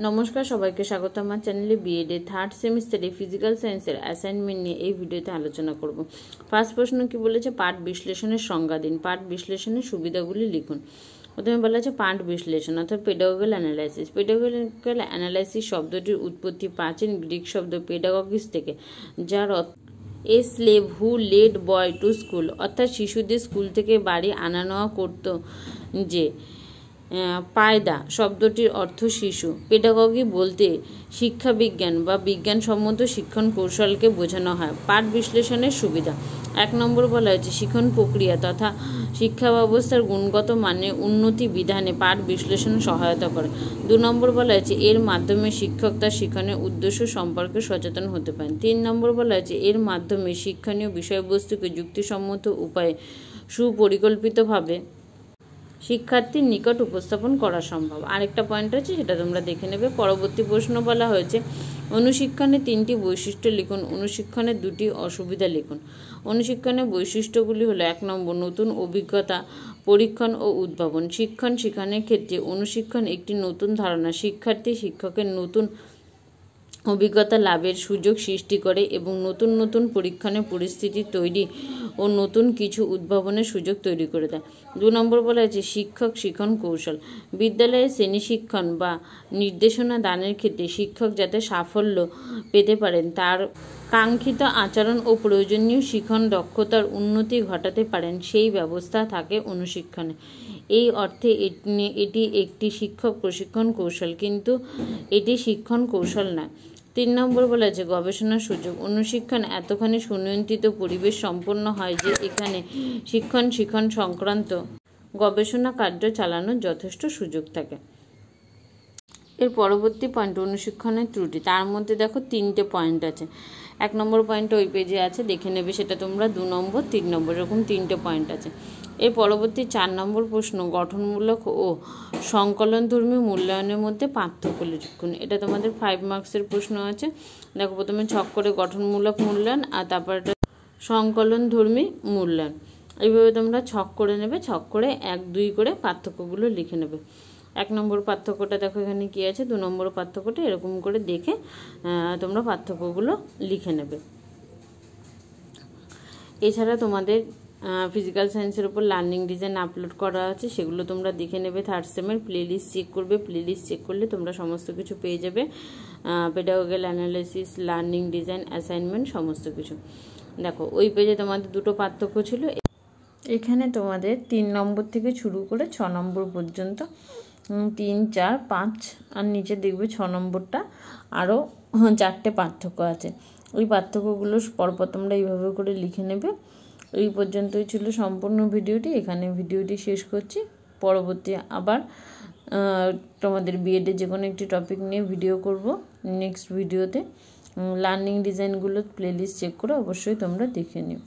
নমস্কার সবাইকে স্বাগত আমার চ্যানেলে বিএড এর থার্ড সেমিস্টারে ফিজিক্যাল সায়েন্সের অ্যাসাইনমেন্ট নিয়ে এই ভিডিওতে আলোচনা করব। ফার্স্ট প্রশ্ন কি বলেছে, পাঠ বিশ্লেষণের সংজ্ঞা দিন। পাঠ বিশ্লেষণের সুবিধাগুলি লিখুন। প্রথমে বলা আছে পাঠ বিশ্লেষণ অর্থাৎ পেডাগোগাল অ্যানালাইসিস। পেডাগোগাল অ্যানালাইসিস শব্দটির উৎপত্তি প্রাচীন গ্রিক শব্দ পেডাগগিস থেকে, যার a slave who led boy to school, অর্থাৎ শিশুদের স্কুল থেকে বাড়ি আনা নেওয়া করত যে। পায়দা শব্দটির অর্থ শিশু। পেডাগগি বলতে শিক্ষাবিজ্ঞান বা বিজ্ঞানসম্মত শিক্ষণ কৌশলকে বোঝানো হয়। পাঠ বিশ্লেষণের সুবিধা। 1 নম্বর বলা হয়েছে শিক্ষণ প্রক্রিয়া তথা শিক্ষা ব্যবস্থার গুণগত মানের উন্নতি বিধানে পাঠ বিশ্লেষণ সহায়তা করে। 2 নম্বর বলা হয়েছে এর মাধ্যমে শিক্ষক তার শিক্ষণের উদ্দেশ্য সম্পর্কে সচেতন হতে পারেন। 3 নম্বর বলা হয়েছে এর মাধ্যমে শিক্ষণীয় বিষয়বস্তুকে যুক্তিসম্মত উপায়ে সুপরিকল্পিতভাবে শিক্ষার্থীর নিকট উপস্থাপন করা সম্ভব। আরেকটা পয়েন্ট আছে, সেটা তোমরা দেখে নেবে। পরবর্তী প্রশ্ন বলা হয়েছে অনুশিক্ষণের 3টি বৈশিষ্ট্য লিখুন, অনুশিক্ষণের 2টি অসুবিধা লিখুন। অনুশিক্ষণের বৈশিষ্ট্যগুলি হলো 1 নম্বর নতুন অভিজ্ঞতা পরীক্ষণ ও উদ্ভাবন। শিক্ষণের ক্ষেত্রে অনুশিক্ষণ একটি নতুন ধারণা, শিক্ষার্থী শিক্ষকের নতুন অভিজ্ঞতা লাভের সুযোগ সৃষ্টি করে এবং নতুন নতুন পরীক্ষণের পরিস্থিতি তৈরি ও নতুন কিছু উদ্ভাবনের সুযোগ তৈরি করে দেয়। 2 নম্বর বলা হয়েছে শিক্ষক শিক্ষণ কৌশল। বিদ্যালয়ের শ্রেণী শিক্ষণ বা নির্দেশনা দানের ক্ষেত্রে শিক্ষক যাতে সাফল্য পেতে পারেন, তার কাঙ্ক্ষিত আচরণ ও প্রয়োজনীয় শিক্ষণ দক্ষতার উন্নতি ঘটাতে পারেন, সেই ব্যবস্থা থাকে অনুশিক্ষণে। এই অর্থে এটি একটি শিক্ষক প্রশিক্ষণ কৌশল, কিন্তু এটি শিক্ষণ কৌশল নয়। 3 নম্বর বলা আছে গবেষণার সুযোগ। অনুশিক্ষণ এতখানি সুনিয়ন্ত্রিত পরিবেশ সম্পন্ন হয় যে এখানে শিক্ষণ সংক্রান্ত গবেষণা কার্য চালানোর যথেষ্ট সুযোগ থাকে। এর পরবর্তী পয়েন্ট অনুশিক্ষণের ত্রুটি। তার মধ্যে দেখো 3টে পয়েন্ট আছে। 1 নম্বর পয়েন্ট ওই পেজে আছে, দেখে নেবে সেটা তোমরা। 2 নম্বর 3 নম্বর এরকম 3টে পয়েন্ট আছে। এর পরবর্তী 4 নম্বর প্রশ্ন গঠনমূলক ও সংকলনধর্মী মূল্যায়নের মধ্যে পার্থক্য লিখুন। এটা তোমাদের 5 মার্কসের প্রশ্ন আছে। দেখো প্রথমে ছক করে গঠনমূলক মূল্যায়ন আর তারপর একটা সংকলনধর্মী মূল্যায়ন। এইভাবে তোমরা ছক করে নেবে, ছক করে 1, 2 করে পার্থক্যগুলো লিখে নেবে। 1 নম্বর পার্থক্যটা দেখো এখানে কী আছে, 2 নম্বর পার্থক্যটা এরকম করে দেখে তোমরা পার্থক্যগুলো লিখে নেবে। এছাড়া তোমাদের ফিজিক্যাল সায়েন্সের উপর লার্নিং ডিজাইন আপলোড করা আছে, সেগুলো তোমরা দেখে নেবে। থার্ড সেমের প্লেলিস্ট চেক করবে, প্লেলিস্ট চেক করলে তোমরা সমস্ত কিছু পেয়ে যাবে। পেডাগোগাল অ্যানালাইসিস, লার্নিং ডিজাইন, অ্যাসাইনমেন্ট সমস্ত কিছু। দেখো ওই পেজে তোমাদের 2টো পার্থক্য ছিল। এখানে তোমাদের 3 নম্বর থেকে শুরু করে 6 নম্বর পর্যন্ত 3, 4, 5 আর নিচে দেখবে 6 নম্বরটা আরও 4টে পার্থক্য আছে। ওই পার্থক্যগুলো পরপর তোমরা এইভাবে করে লিখে নেবে। এই পর্যন্তই ছিল সম্পূর্ণ ভিডিওটি। এখানে ভিডিওটি শেষ করছি। পরবর্তী আবার তোমাদের বিএডের যে কোনো একটি টপিক নিয়ে ভিডিও করব নেক্সট ভিডিওতে। লার্নিং ডিজাইনগুলো প্লেলিস্ট চেক করে অবশ্যই তোমরা দেখে নিও।